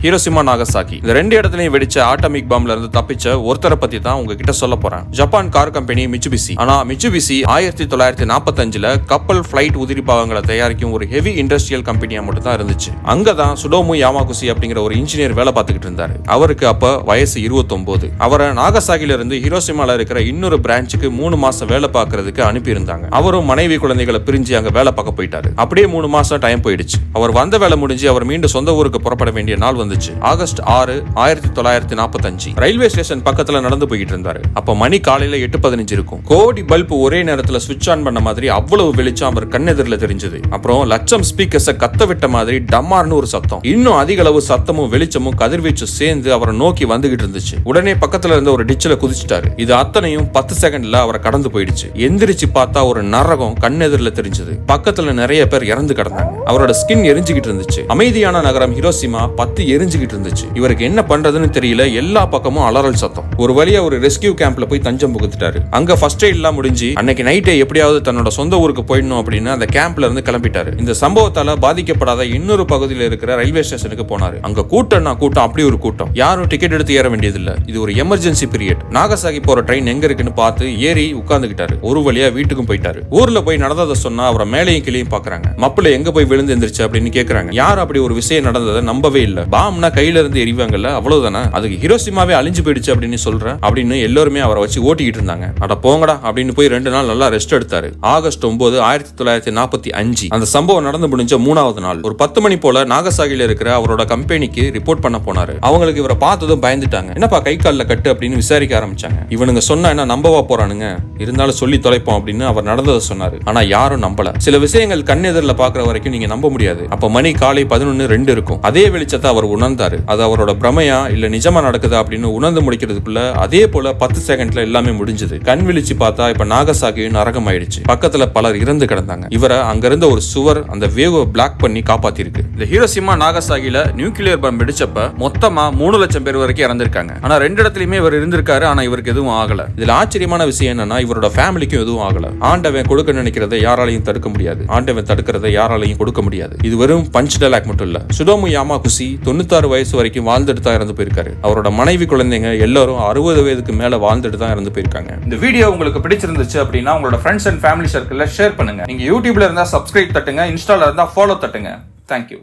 Hiroshima Nagasaki. இந்த ரெண்டு இடத்துலயும் வெடிச்ச ஆட்டமிக் பாம்ல இருந்து தப்பிச்ச ஒருத்தரை பத்தி தான் உங்ககிட்ட சொல்ல போறேன். Japan car company Mitsubishi. ஆனா மிட்சுபிஷி 1945ல கப்பல் பிளைட் உதிரி பாகங்களை தயாரிக்கும் ஒரு ஹெவி இண்டஸ்ட்ரியல் கம்பெனியா மட்டும் தான் இருந்துச்சு. அங்கதான் சுடோமு யாமாகுசி அப்படிங்கிற ஒரு இன்ஜினியர் வேலை பார்த்துக்கிட்டு இருந்தாரு. அவருக்கு அப்ப வயசு 29. அவரை நாகசாகில இருந்து ஹிரோஷிமால இருக்கிற இன்னொரு பிரான்ச்சுக்கு 3 மாசம் வேலை பார்க்கறதுக்கு அனுப்பி இருந்தாங்க. அவரும் மனைவி குழந்தைகளை பிரிஞ்சு அங்க வேலை பார்க்க போயிட்டாரு. அப்படியே 3 மாசம் டைம் போயிடுச்சு. அவர் வந்த வேலை முடிஞ்சு அவர் மீண்டும் சொந்த ஊருக்கு புறப்பட வேண்டிய நாள் வந்துச்சு. ஆகஸ்ட் 6, 1945. ரயில்வே ஸ்டேஷன் பக்கத்துல நடந்து போயிட்டு இருந்தாரு. அப்ப மணி காலையில 8:15 இருக்கும். கோடி பல்ப் ஒரே நேரத்துல சுவிட்ச் ஆன் பண்ண மாதிரி அவ்வளவு வெளிச்சம் அவர் கண்ணெதிரில தெரிஞ்சது. அப்புறம் லட்சம் ஸ்பீக்கர்ஸ கத்த விட்ட மாதிரி டம்மார்னு ஒரு சத்தம். இன்னும் அதிக அளவு சத்தமும் வெளிச்சமும் கதிர்வீச்சு சேர்ந்து அவரை நோக்கி வந்துகிட்டு இருந்துச்சு. உடனே பக்கத்துல இருந்த ஒரு டிச்சில குதிச்சிட்டாரு. இது அத்தனையும் 10 செகண்ட்ல அவரை கடந்து போயிடுச்சு. எந்திரிச்சு பார்த்தா ஒரு நரகம் கண்ணெதிரில தெரிஞ்சது. பக்கத்துல நிறைய பேர் இறந்து கிடந்தாங்க. அவரோட ஸ்கின் எரிஞ்சுகிட்டு இருந்துச்சு. அமைதியான நகரம் ஹிரோஷிமா 10 எரிஞ்சுகிட்டு இருந்துச்சு. இவருக்கு என்ன பண்றதுன்னு தெரியல. எல்லா பக்கமும் அலறல் சத்தம். ஒரு வழியா ஒரு ரெஸ்கியூ கேம்ப்ல போய் தஞ்சம் புகுத்துட்டாரு. அங்க ஃபர்ஸ்ட் எய்ட் எல்லாம் முடிஞ்சு அன்னைக்கு நைட்டே எப்படியாவது தன்னோட சொந்த ஊருக்கு போயிடணும் அப்படின்னு அந்த கேம்ப்ல இருந்து கிளம்பிட்டாரு. இந்த சம்பவத்தால பாதிக்கப்படாத இன்னொரு பகுதியில் இருக்கிற ரயில்வே ஸ்டேஷனுக்கு போனாரு. அங்க கூட்டம் அப்படி ஒரு கூட்டம். யாரும் டிக்கெட் எடுத்து ஏற வேண்டியதில்லை. இது ஒரு எமர்ஜென்சி பீரியட். நாகசாகி போற ட்ரெயின் எங்க இருக்குன்னு பார்த்து ஏறி உட்கார்ந்துகிட்டாரு. ஒரு வழியா வீட்டுக்கும் போயிட்டாரு. ஊர்ல போய் நடந்ததை சொன்னா அவரை மேலையும் கீழையும் பாக்குறாங்க. மப்பிள்ள எங்க போய் விழுந்து எந்திரிச்சு அப்படின்னு கேக்குறாங்க. யார் அப்படி ஒரு விஷயம் நடந்ததை நம்பவே இல்ல. பாம்னா கையில இருந்து எரிவாங்கல்ல, அவ்வளவுதானே, அதுக்கு ஹிரோஷிமாவே அழிஞ்சு போயிடுச்சு அப்படின்னு சொல்றேன் அப்படின்னு எல்லாருமே அவரை வச்சு ஓட்டிக்கிட்டு இருந்தாங்க. அட போங்கடா அப்படின்னு போய் 2 நாள் நல்லா ரெஸ்ட் எடுத்தாரு. ஆகஸ்ட் 9, 1945 அந்த சம்பவம் நடந்து முடிஞ்ச 3வது நாள் ஒரு 10 மணி போல நாகசாகில இருக்கிற அவரோட கம்பெனிக்கு ரிப்போர்ட் பண்ண போனாரு. அவங்களுக்கு இவரை பார்த்ததும் பயந்துட்டாங்க. என்னப்பா கை கால்ல கட்டு அப்படின்னு விசாரிக்க ஆரம்பிச்சாங்க. இவனுங்க சொன்னா என்ன நம்பவா போறானுங்க, இருந்தாலும் சொல்லி தொலைப்போம் அப்படின்னு அவர் நடந்ததை சொன்னாரு. ஆனா யாரும் நம்பல. சில விஷயங்கள் கண்ணெதிரில் பாக்குற வரைக்கும் நீங்க நம்ப முடியாது. அப்ப மணி காலை 11:02 இருக்கும். அதே வெளிச்சத்தை அவர் உணர்ந்தாரு. அது அவரோட பிரமையா இல்ல நிஜமா நடக்குதா அப்படின்னு உணர்ந்து முடிக்கிறதுக்குள்ள அதே போல 10 செகண்ட்ல எல்லாமே முடிஞ்சது. கண் விழிச்சு பார்த்தா இப்ப நாகசாகி நரகம் ஆயிடுச்சு. பக்கத்துல பலர் இறந்து கிடந்தாங்க. இவரை அங்க இருந்த ஒரு சுவர் அந்த வேவ் பிளாக் பண்ணி காப்பாத்திருக்கு. இந்த ஹிரோஷிமா நாகசாகில நியூக்ளியர் பம் வெடிச்சப்ப மொத்தமா 3 லட்சம் பேர் வரைக்கும் இறந்திருக்காங்க. ஆனா 2 இடத்துலயுமே இவர் இருந்திருக்காரு. ஆனா இவருக்கு எதுவும் ஆகல. இதுல ஆச்சரியமான விஷயம் என்னன்னா இவரோட ஃபேமிலிக்கும் எதுவும் ஆகல. ஆண்டவன் கொடுக்க நினைக்கிறதை யாராலையும் தடுக்க முடியாது. ஆண்டவன் தடுக்கிறதை யாராலையும் கொடுக்க முடியாது. இது வெறும் பஞ்ச் டயலாக் மட்டும் இல்ல. சுடோமு யாமாகுசி 96 வயசு வரைக்கும் வாழ்ந்துட்டு தான் இறந்து போயிருக்காரு. அவரோட மனைவி குழந்தைங்க எல்லாரும் 60 வயதுக்கு மேல வாழ்ந்துட்டு தான் இறந்து போயிருக்காங்க. இந்த வீடியோ உங்களுக்கு பிடிச்சிருந்துச்சு அப்படின்னா உங்களோட ஃப்ரெண்ட்ஸ் அண்ட் ஃபேமிலி சர்க்கிள்ல ஷேர் பண்ணுங்க. நீங்க யூடியூப்ல இருந்தா சப்ஸ்கிரைப் தட்டுங்க, இன்ஸ்டால இருந்தா ஃபாலோ தட்டுங்க. தேங்க்யூ.